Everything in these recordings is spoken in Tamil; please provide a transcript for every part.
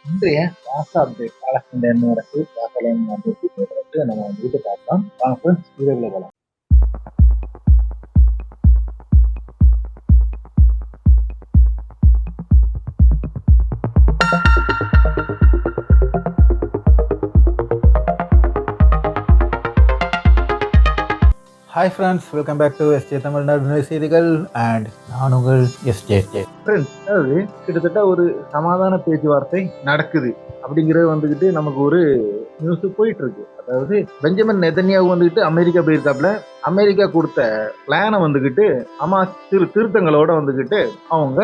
இன்றைய காசா அப்டேட் பாலஸ்தீன் என்ன நடக்குது, காசால என்ன நடக்குது நம்ம வந்துட்டு பார்க்கலாம். வாங்க ஃப்ரெண்ட்ஸ், வீடியோக்குள்ள போகலாம். Hi friends, welcome back to SJ Tamil Nadu செய்திகள் அண்ட் நான் உங்கள் எஸ்ஜே. ஃப்ரெண்ட்ஸ், அதாவது கிட்டத்தட்ட ஒரு சமாதான பேச்சுவார்த்தை நடக்குது அப்படிங்கிறது வந்துகிட்டு நமக்கு ஒரு நியூஸ் போயிட்டு இருக்கு. அதாவது பெஞ்சமின் நெதன்யாகு வந்துகிட்டு அமெரிக்கா போயிருக்காப்ல. அமெரிக்கா கொடுத்த பிளானை வந்துகிட்டு ஹமாஸ் திருத்தங்களோட வந்துகிட்டு அவங்க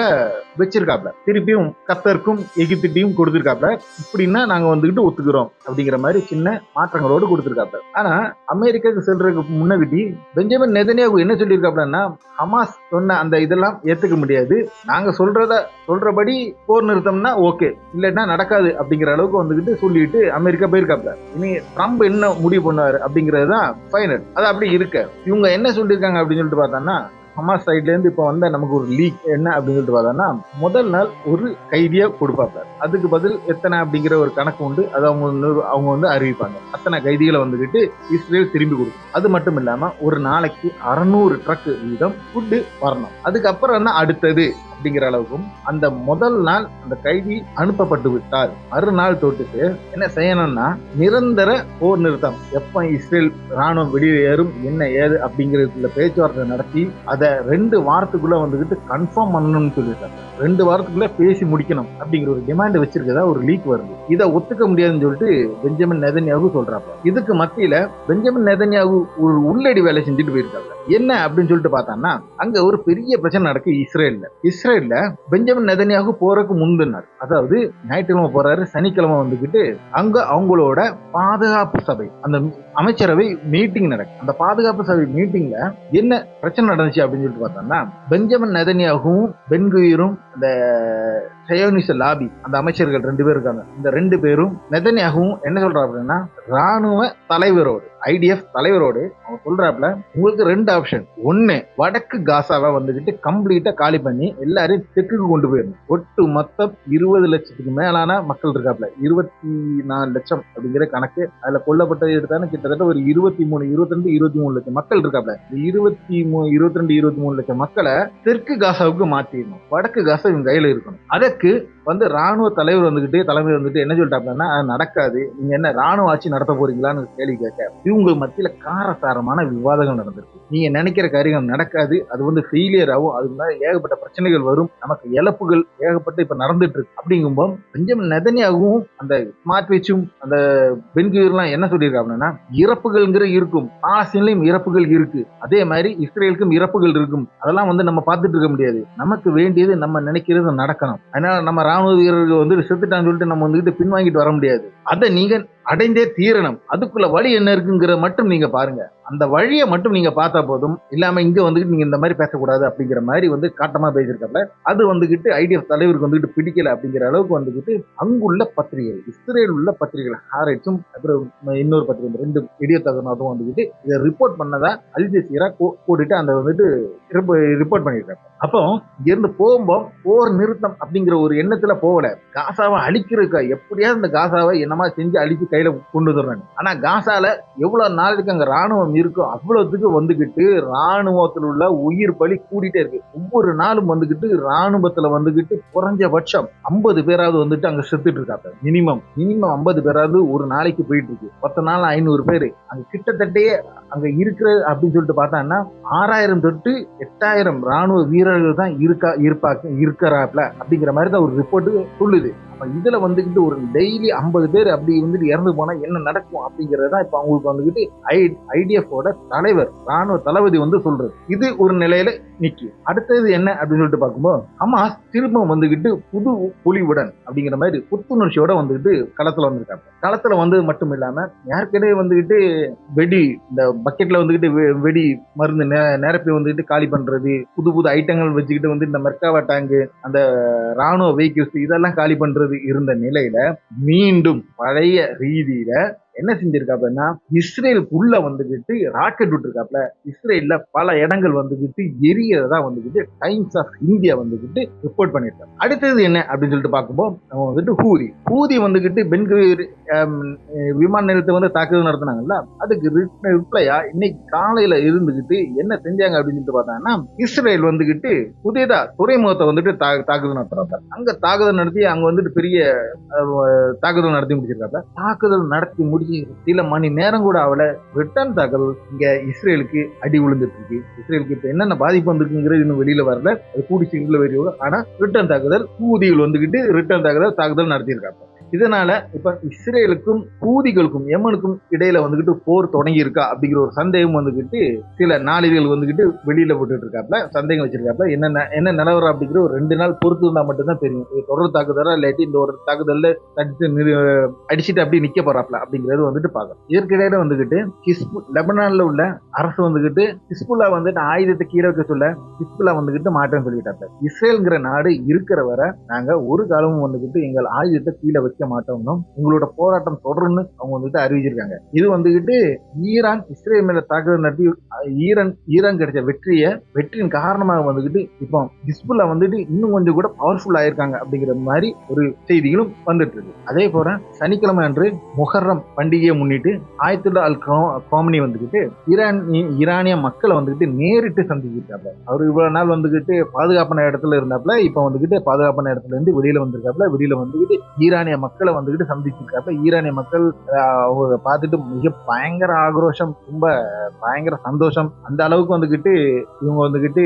வச்சிருக்காப்ல. திருப்பியும் கத்தருக்கும் எகிப்திட்டையும் கொடுத்திருக்காப்ல. இப்படின்னா நாங்க வந்துகிட்டு ஒத்துக்கிறோம் அப்படிங்கிற மாதிரி சின்ன மாற்றங்களோடு கொடுத்திருக்காப்ல. ஆனா அமெரிக்காவுக்கு செல்றதுக்கு முன்னாடி பெஞ்சமின் நெதன்யாகு என்ன சொல்லியிருக்காப்லன்னா, ஹமாஸ் சொன்ன அந்த இதெல்லாம் ஏத்துக்க முடியாது, நாங்க சொல்றபடி போர் நிறுத்தம்னா ஓகே, இல்லைன்னா நடக்காது அப்படிங்கிற அளவுக்கு வந்துகிட்டு சொல்லிட்டு அமெரிக்கா போயிருக்காப்ல. இனி ட்ரம்ப் என்ன முடிவு பண்ணுவாரு அப்படிங்கிறது தான் ஃபைனல். அது அப்படி இருக்க இவங்க என்ன சொல்லியிருக்காங்க அப்படின்னு சொல்லிட்டு பார்த்தோம்னா, ஹமாஸ் சைட்ல இருந்து இப்ப வந்த நமக்கு ஒரு லீக் என்ன அப்படின்னு சொல்லிட்டு பார்த்தோம்னா, முதல் நாள் ஒரு கைதியா கொடுப்பாங்க, அதுக்கு பதில் எத்தனை அப்படிங்கிற ஒரு கணக்கு உண்டு, அது அவங்க வந்து அறிவிப்பாங்க. அத்தனை கைதிகளை வந்துகிட்டு இஸ்ரேல் திரும்பி கொடுக்கும். அது மட்டும் இல்லாம ஒரு நாளைக்கு 600 ட்ரக் வீதம் ஃபுட்டு வரணும். அதுக்கப்புறம் தான் அடுத்தது அப்படிங்கிற அளவுக்கும் அந்த முதல் நாள் அந்த கைதி அனுப்பப்பட்டு விட்டால் மறுநாள் தொட்டுட்டு என்ன செய்யணும்னா, நிரந்தர போர் நிறுத்தம் எப்ப இஸ்ரேல் ராணுவம் வெளியேறும் என்ன ஏது அப்படிங்கிறதுல பேச்சுவார்த்தை நடத்தி அதை 2 வாரத்துக்குள்ள வந்துகிட்டு கன்ஃபார்ம் பண்ணணும்னு சொல்லியிருக்காங்க. 2 வாரத்துக்குள்ள பேசி முடிக்கணும் அப்படிங்கிற ஒரு டிமாண்ட் வச்சிருக்கதா ஒரு லீக் வருது. இதை ஒத்துக்க முடியாதுன்னு சொல்லிட்டு பெஞ்சமின் நெதன்யாகு சொல்றாங்க. இதுக்கு மத்தியில பெஞ்சமின் நெதன்யாகு ஒரு உள்ளடி வேலை செஞ்சுட்டு போயிருக்காங்க. என்ன அப்படின்னு சொல்லிட்டு பார்த்தான்னா, அங்க ஒரு பெரிய பிரச்சனை நடக்கு இஸ்ரேல்ல பெஞ்சமின் நெதன்யாகு போறதுக்கு முந்தினார், அதாவது ஞாயிற்றுக்கிழமை போறாரு, சனிக்கிழமை வந்துகிட்டு அங்க அவங்களோட பாதுகாப்பு சபை அந்த அமைச்சரவை மீட்டிங் நடக்கும். அந்த பாதுகாப்பு சபை மீட்டிங்ல என்ன பிரச்சனை நடந்துச்சு அப்படின்னு சொல்லிட்டு பார்த்தோம்னா, பெஞ்சமின் நெதன்யாகும் பென்குயிரும் அந்த சயோனிச லாபி அந்த அமைச்சர்கள் 2 பேர் இருக்காங்க. இந்த 2 பேரும் நெதன்யாகும் என்ன சொல்றாரு அப்படின்னா, ராணுவ தலைவரோடு ஐடிஎஃப் தலைவரோடு அவங்க சொல்றாப்ல, உங்களுக்கு 2 ஆப்ஷன். ஒன்னு, வடக்கு காசாவை வந்துகிட்டு கம்ப்ளீட்டா காலி பண்ணி எல்லாரையும் தெற்குக்கு கொண்டு போயிடணும். ஒட்டு மொத்தம் 20 லட்சத்துக்கு மேலான மக்கள் இருக்காப்ல, 24 லட்சம் அப்படிங்கிற கணக்கு. அதுல கொல்லப்பட்டது எடுத்தாலும் கிட்டத்தட்ட ஒரு 23 22 23 லட்சம் மக்கள் இருக்காப்ல. 23 22 23 லட்சம் மக்களை தெற்கு காசாவுக்கு மாற்றிடணும். வடக்கு காசா இவங்க கையில இருக்கணும். அதற்கு வந்து ராணுவ தலைவர் தலைமை வந்துட்டு என்ன சொல்லிட்டாப்லன்னா, நடக்காது, நீங்க என்ன ராணுவ ஆட்சி நடத்த போறீங்களான்னு கேள்வி கேட்க இவங்க மத்தியில காரசாரமான விவாதங்கள் நடந்திருக்கு. நீங்க நினைக்கிற காரியம் நடக்காது, அது வந்து ஃபெயிலியர் ஆகும், அதுக்கு மேல ஏகப்பட்ட பிரச்சனைகள் வரும், நமக்கு இழப்புகள் ஏகப்பட்டு இப்ப நடந்துட்டு இருக்கு. அப்படிங்கும்போது பெஞ்சமின் நெதன்யாகுவும் அந்த ஸ்மார்ட் வெச்சும் அந்த பென்குயிர்லாம் என்ன சொல்லியிருக்காங்கன்னா, இறப்புகள்ங்கிற இருக்கும், பாலஸ்தீன்லயும் இறப்புகள் இருக்கு, அதே மாதிரி இஸ்ரேலுக்கும் இறப்புகள் இருக்கும், அதெல்லாம் வந்து நம்ம பார்த்துட்டு இருக்க முடியாது, நமக்கு வேண்டியது நம்ம நினைக்கிறது நடக்கணும். அதனால நம்ம ராணுவ வீரர்கள் வந்து செத்துட்டான்னு சொல்லிட்டு நம்ம வந்துட்டு பின்வாங்கிட்டு வர முடியாது, அதை நீங்க அடைந்தே தீரணும். அதுக்குள்ள வழி என்ன இருக்குங்கிற மட்டும் நீங்க பாருங்க, அந்த வழியை மட்டும் நீங்க பார்த்தா போதும், இல்லாம இங்க வந்துட்டு நீங்க இந்த மாதிரி பேசக்கூடாது அப்படிங்கிற மாதிரி வந்து காட்டமா பேசியிருக்காங்க. அது வந்துகிட்டு ஐடிஎஃப் தலைவருக்கு வந்துட்டு பிடிக்கல அப்படிங்கிற அளவுக்கு வந்துகிட்டு அங்குள்ள பத்திரிகைகள், இஸ்ரேல் உள்ள பத்திரிகைகள் ஹாரெட்ஸும் அப்புறம் இன்னொரு பத்திரிகை 2 இடியத்தகனாதும் வந்துகிட்டு இதை ரிப்போர்ட் பண்ணதா அல் ஜசீரா போட்டுட்டு அந்த வந்துட்டு ரிப்போர்ட் பண்ணியிருக்காங்க. அப்போ இங்கிருந்து போகும்போது போர் நிறுத்தம் அப்படிங்கிற ஒரு எண்ணத்துல போகல, காசாவை அழிக்கிறதுக்கா எப்படியாவது இந்த காசாவை என்னமா செஞ்சு அழிச்சு கையில கொண்டு வந்துடுறாங்க. ஆனா காசால எவ்வளவு நாளைக்கு அங்க ராணுவம் இருக்கோ அவ்வளவுக்கு வந்துகிட்டு ராணுவத்தில் உள்ள உயிர் பலி கூடிட்டே இருக்கு. ஒவ்வொரு நாளும் வந்துகிட்டு ராணுவத்துல வந்துகிட்டு குறைஞ்சபட்சம் 50 பேராவது வந்துட்டு அங்க செத்துட்டு இருக்காங்க. மினிமம் 50 பேராவது ஒரு நாளைக்கு போயிட்டு இருக்கு. 10 நாள் 500 பேரு அங்க கிட்டத்தட்டே அங்க இருக்கிற அப்படின்னு சொல்லிட்டு பார்த்தாங்கன்னா 6000 தொட்டு 8000 ராணுவ வீரர்கள் தான் இருக்கிறாப்ல அப்படிங்கிற மாதிரி தான் ஒரு ரிப்போர்ட் சொல்லுது. இதுல வந்துகிட்டு ஒரு டெய்லி 50 பேர் அப்படி வந்துட்டு இறந்து போனா என்ன நடக்கும் அப்படிங்கறதான் இப்ப அவங்களுக்கு வந்துகிட்டு ஐடிஎஃப் தலைவர் ராணுவ தளபதி வந்து சொல்றது. இது ஒரு நிலையில நிக்கி. அடுத்தது என்ன அப்படின்னு சொல்லிட்டு பார்க்கும்போது, ஹமாஸ் திரும்ப வந்துகிட்டு புது பொலிவுடன் அப்படிங்கிற மாதிரி புத்துணர்ச்சியோட வந்துகிட்டு களத்துல வந்திருக்காங்க. களத்துல வந்தது மட்டும் இல்லாம யாருக்கிடையே வந்துகிட்டு வெடி இந்த பக்கெட்ல வந்துகிட்டு வெடி மருந்து நிரப்பி வந்துகிட்டு காலி பண்றது, புது ஐட்டங்கள் வச்சுக்கிட்டு வந்து இந்த மெர்காவா டேங்கு அந்த ராணுவ வெஹிக்கிள்ஸ் இதெல்லாம் காலி பண்றது இருந்த நிலையில மீண்டும் பழைய ரீதியில என்ன செஞ்சிருக்காப்லன்னா இஸ்ரேலுக்குள்ள வந்துகிட்டு ராக்கெட் விட்டுருக்காப்ல. இஸ்ரேல்ல பல இடங்கள் வந்துகிட்டு எரியறதா வந்துகிட்டு டைம்ஸ் ஆஃப் இந்தியா வந்துகிட்டு ரிப்போர்ட் பண்ணிருக்காங்க. அடுத்தது என்ன அப்படின்னு சொல்லிட்டு பார்க்கும்போது நம்ம வந்துட்டு ஹூதி வந்துகிட்டு பென்குவேர் விமான நிலையத்தை வந்து தாக்குதல் நடத்தினாங்கல்ல, அதுக்கு ரிப்ளையா இன்னைக்கு காலையில இருந்துகிட்டு என்ன செஞ்சாங்க அப்படின்னு சொல்லிட்டு பார்த்தாங்கன்னா, இஸ்ரேல் வந்துகிட்டு புதியதா துறைமுகத்தை வந்துட்டு தாக்குதல் நடத்துறாங்க. அங்க தாக்குதல் நடத்தி அங்க வந்துட்டு பெரிய தாக்குதல் நடத்தி முடிச்சிருக்காங்க. தாக்குதல் நடத்தி முடிச்சு சில மணி நேரம் கூட அவளை ரிட்டர்ன் தாக்குதல் இங்க இஸ்ரேலுக்கு அடி விழுந்துட்டு இருக்கு. இஸ்ரேலுக்கு இப்ப என்னென்ன பாதிப்பு வந்திருக்குங்கிறது இன்னும் வெளியில வரல. அது கூடி சீக்கிரம் வெளியே ஆனா ரிட்டர்ன் தாக்குதல் ஹூதிகள் வந்துகிட்டு ரிட்டர்ன் தாக்குதல் நடத்தியிருக்காங்க. இதனால இப்ப இஸ்ரேலுக்கும் ஹூதிகளுக்கும் யமனுக்கும் இடையில வந்துகிட்டு போர் தொடங்கி இருக்கா அப்படிங்கிற ஒரு சந்தேகம் வந்துகிட்டு சில நாளிதழ் வந்துகிட்டு வெளியில போட்டுட்டு இருக்காப்ல, சந்தேகம் வச்சிருக்காப்ல. என்ன நிலவரம் அப்படிங்கிற ஒரு 2 நாள் பொறுத்து இருந்தா மட்டும்தான் தெரியும். இது தொடர் தாக்குதலா இல்லாட்டி இந்த ஒரு தாக்குதல்ல அடிச்சுட்டு அப்படி நிக்க போறாப்ல அப்படிங்கிறது வந்துட்டு பார்க்கணும். இதற்கிடையில வந்துகிட்டு லெபனான்ல உள்ள அரசு வந்துகிட்டு ஹிஸ்புல்லா வந்துட்டு ஆயுதத்தை கீழே வைக்க சொல்ல ஹிஸ்புல்லா வந்துகிட்டு மாற்றம் சொல்லிட்டாப்ல. இஸ்ரேல்ங்கிற நாடு இருக்கிற வரை நாங்க ஒரு காலமும் வந்துகிட்டு எங்கள் ஆயுதத்தை கீழே வச்சு மாட்டோம்னு உங்களோட போராட்டம் தொடரும்னு அவங்க வந்துட்டு அறிவிச்சிருக்காங்க. இது வந்துகிட்டு ஈரான் இஸ்ரேல் மேல தாக்குதல் நடத்தி ஈரான் கிடைச்ச வெற்றியின் காரணமாக வந்துகிட்டு இப்போ ஹிஸ்புல்லா வந்துட்டு இன்னும் கொஞ்சம் கூட பவர்ஃபுல் ஆயிருக்காங்க அப்படிங்கிற மாதிரி ஒரு செய்திகளும் வந்துட்டு இருக்கு. அதே போல சனிக்கிழமை அன்று முஹர்ரம் பண்டிகையை முன்னிட்டு ஆயத்துல்லா அல் கோமனி வந்துகிட்டு ஈரானிய மக்களை வந்துகிட்டு நேரிட்டு சந்திச்சிருக்காப்ல. அவர் இவ்வளவு நாள் வந்துகிட்டு பாதுகாப்பான இடத்துல இருந்தாப்ல, இப்ப வந்துகிட்டு பாதுகாப்பான இடத்துல இருந்து வெளியில வந்திருக்காப்ல. வெளியில வந்துகிட்டு ஈரானிய மக்களை வந்துகிட்டு சந்திச்சிருக்காப்ல. ஈரானிய மக்கள் அவங்க பார்த்துட்டு மிக பயங்கர ஆக்ரோஷம், ரொம்ப பயங்கர சந்தோஷம். அந்த அளவுக்கு வந்துகிட்டு இவங்க வந்துகிட்டு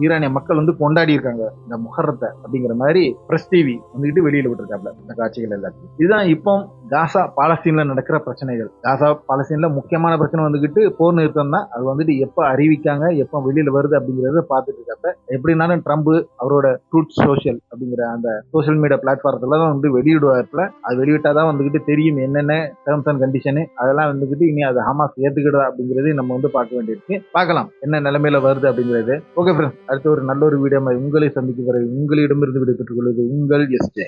ஈரானிய மக்கள் வந்து கொண்டாடி இருக்காங்க இந்த முஹர்ரத்தை அப்படிங்கிற மாதிரி பிரஸ் டிவி வந்துகிட்டு வெளியில விட்டுருக்காப்ல இந்த காட்சிகள் எல்லாத்தையும். இதுதான் இப்போ காசா பாலஸ்தீன்ல நடக்கிற பிரச்சனைகள். காசா பாலஸ்தீன்ல முக்கியமான பிரச்சனை வந்துகிட்டு போர் நிறுத்தம் தான். அது வந்துட்டு எப்ப அறிவிக்காங்க, எப்ப வெளியில வருது அப்படிங்கறத பார்த்துட்டு இருக்காப்ப. எப்படினாலும் ட்ரம்ப் அவரோட ட்ரூத் சோஷியல் அப்படிங்கிற அந்த சோசியல் மீடியா பிளாட்ஃபார்ம்ல தான் வந்து வெளியிடுவார்ல. அது வெளியிட்டாதான் வந்துகிட்டு தெரியும் என்னென்ன டேர்ம்ஸ் அண்ட் கண்டிஷனு அதெல்லாம் வந்துகிட்டு இனி அது ஹமாஸ் ஏத்துக்கிடுதா அப்படிங்கிறது நம்ம வந்து பார்க்க வேண்டியிருக்கு. பார்க்கலாம் என்ன நிலைமையில வருது அப்படிங்கிறது. ஓகே ஃப்ரெண்ட்ஸ், அடுத்த ஒரு நல்ல ஒரு வீடியோ உங்களை சந்திக்கும் வரை உங்களிடமிருந்து விடைபெற்றுக் கொள்வது உங்கள் எஸ்ஜே.